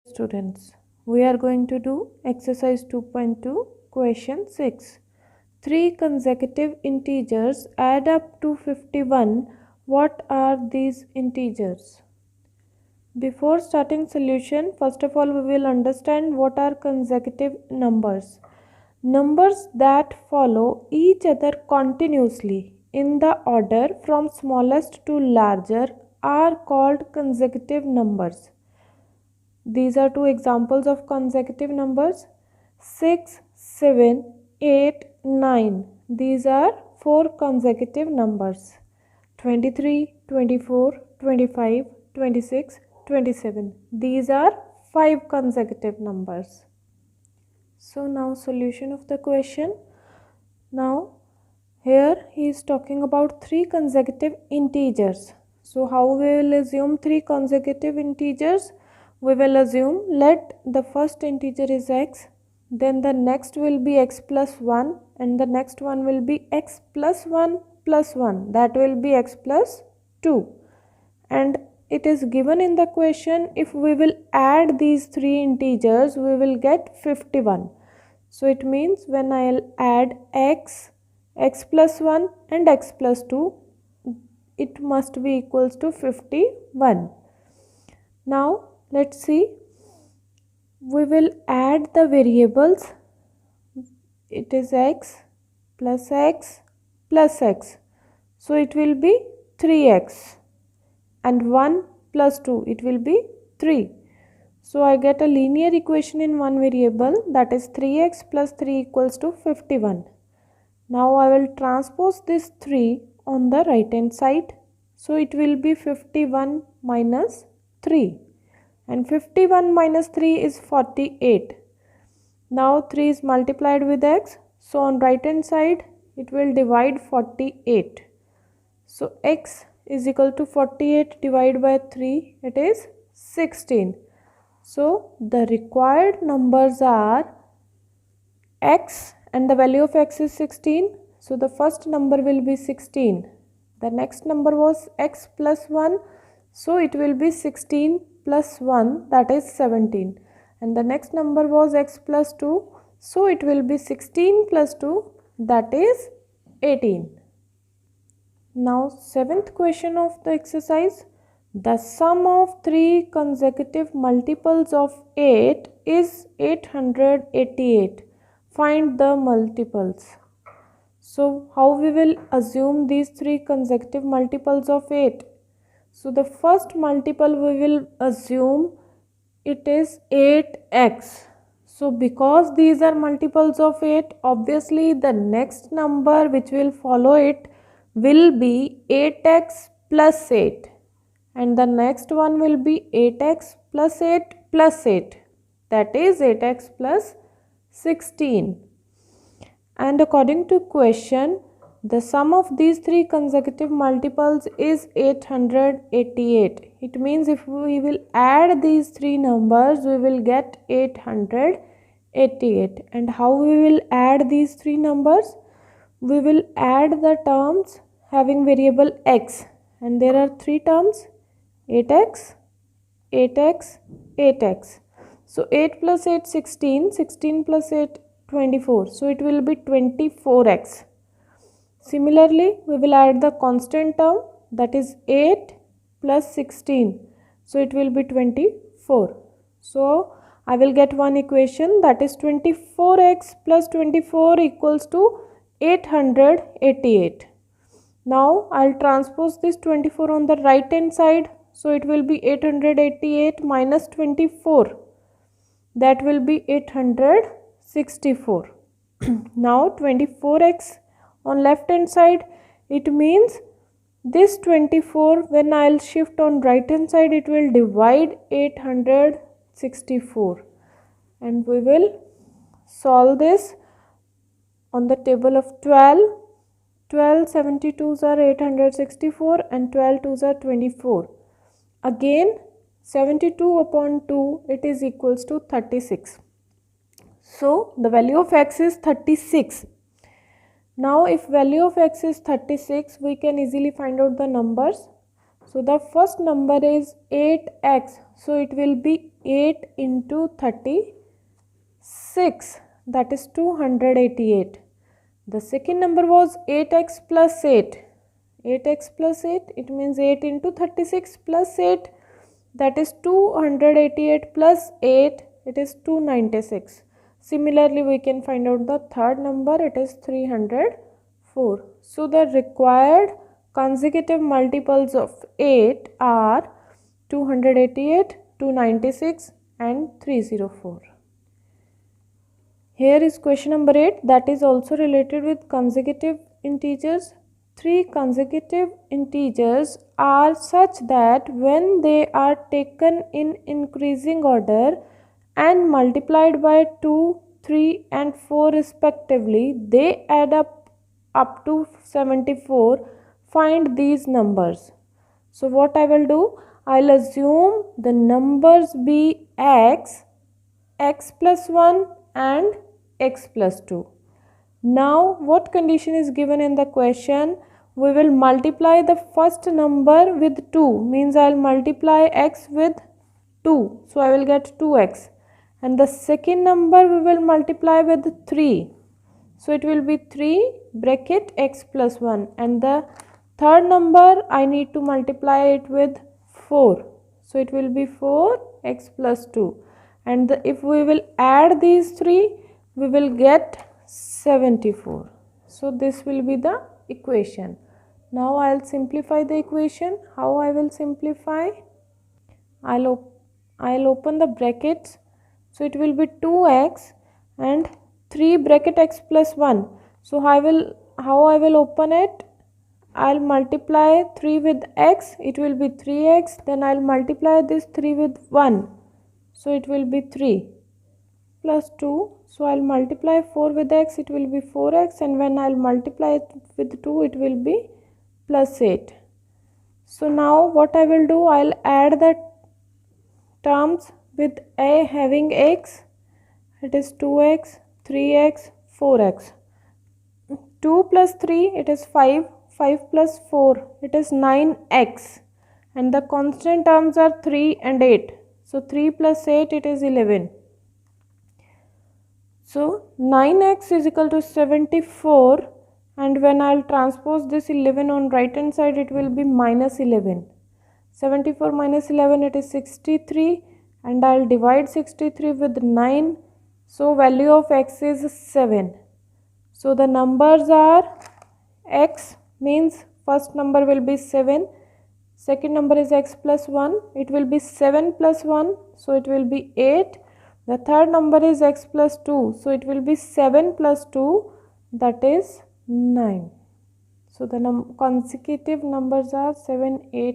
Students, we are going to do exercise 2.2 question 6. Three consecutive integers add up to 51. What are these integers? Before starting solution, first of all we will understand what are consecutive numbers. Numbers that follow each other continuously in the order from smallest to larger are called consecutive numbers. These are two examples of consecutive numbers: 6, 7, 8, 9. These are four consecutive numbers: 23, 24, 25, 26, 27. These are five consecutive numbers. So now solution of the question. Now here he is talking about three consecutive integers. So how we will assume three consecutive integers? We will assume let the first integer is x, then the next will be x plus 1, and the next one will be x plus 1 plus 1, that will be x plus 2. And it is given in the question, if we will add these three integers we will get 51. So it means when I will add x plus 1 and x plus 2, it must be equals to 51. Now let's see, we will add the variables. It is x plus x plus x, so it will be 3x, and 1 plus 2, it will be 3. So I get a linear equation in one variable, that is 3x plus 3 equals to 51. Now I will transpose this 3 on the right hand side. So it will be 51 minus 3. And 51 minus 3 is 48. Now 3 is multiplied with x. So on right hand side it will divide 48. So x is equal to 48 divided by 3. It is 16. So the required numbers are x, and the value of x is 16. So the first number will be 16. The next number was x plus 1. So it will be 16 plus 1, that is 17. And the next number was x plus 2. So it will be 16 plus 2, that is 18. Now seventh question of the exercise. The sum of three consecutive multiples of 8 is 888. Find the multiples. So how we will assume these three consecutive multiples of 8? So the first multiple we will assume it is 8x. So because these are multiples of 8, obviously the next number which will follow it will be 8x plus 8. And the next one will be 8x plus 8 plus 8. That is 8x plus 16. And according to question, the sum of these three consecutive multiples is 888. It means if we will add these three numbers, we will get 888. And how we will add these three numbers? We will add the terms having variable x. And there are three terms: 8x, 8x, 8x. So 8 plus 8, 16, 16 plus 8, 24. So it will be 24x. Similarly, we will add the constant term, that is 8 plus 16. So it will be 24. So I will get one equation, that is 24x plus 24 equals to 888. Now I will transpose this 24 on the right hand side. So it will be 888 minus 24. That will be 864. Now 24x on left hand side, it means this 24, when I will shift on right hand side, it will divide 864. And we will solve this on the table of 12. 12 72s are 864 and 12 2s are 24. Again 72 upon 2, it is equals to 36. So the value of x is 36. Now if value of x is 36, we can easily find out the numbers. So the first number is 8x. So it will be 8 into 36, that is 288. The second number was 8x plus 8. 8x plus 8, it means 8 into 36 plus 8, that is 288 plus 8, it is 296. Similarly, we can find out the third number, it is 304. So the required consecutive multiples of 8 are 288, 296 and 304. Here is question number 8, that is also related with consecutive integers. 3 consecutive integers are such that when they are taken in increasing order and multiplied by 2, 3 and 4 respectively, they add up to 74. Find these numbers. So what I will do, I'll assume the numbers be x, x plus 1 and x plus 2. Now what condition is given in the question? We will multiply the first number with 2, means I will multiply x with 2, so I will get 2x, and the second number we will multiply with 3, so it will be 3 bracket x plus 1, and the third number I need to multiply it with 4, so it will be 4x plus 2, and if we will add these three, we will get 74. So this will be the equation. Now I'll simplify the equation. How I will simplify? I'll open the brackets. So it will be 2x and 3 bracket x plus 1. So how I will open it? I'll multiply 3 with x. It will be 3x. Then I'll multiply this 3 with 1. So it will be 3 plus 2. So I'll multiply 4 with x, it will be 4x, and when I'll multiply it with 2, it will be plus 8. So now what I will do, I'll add the terms with a having x, it is 2x, 3x, 4x. 2 plus 3, it is 5, 5 plus 4, it is 9x, and the constant terms are 3 and 8. So 3 plus 8, it is 11. So 9x is equal to 74, and when I'll transpose this 11 on right hand side, it will be minus 11. 74 minus 11, it is 63, and I'll divide 63 with 9. So value of x is 7. So the numbers are x means first number will be 7, second number is x plus 1, it will be 7 plus 1, so it will be 8. The third number is x plus 2, so it will be 7 plus 2, that is 9. So the consecutive numbers are 7, 8.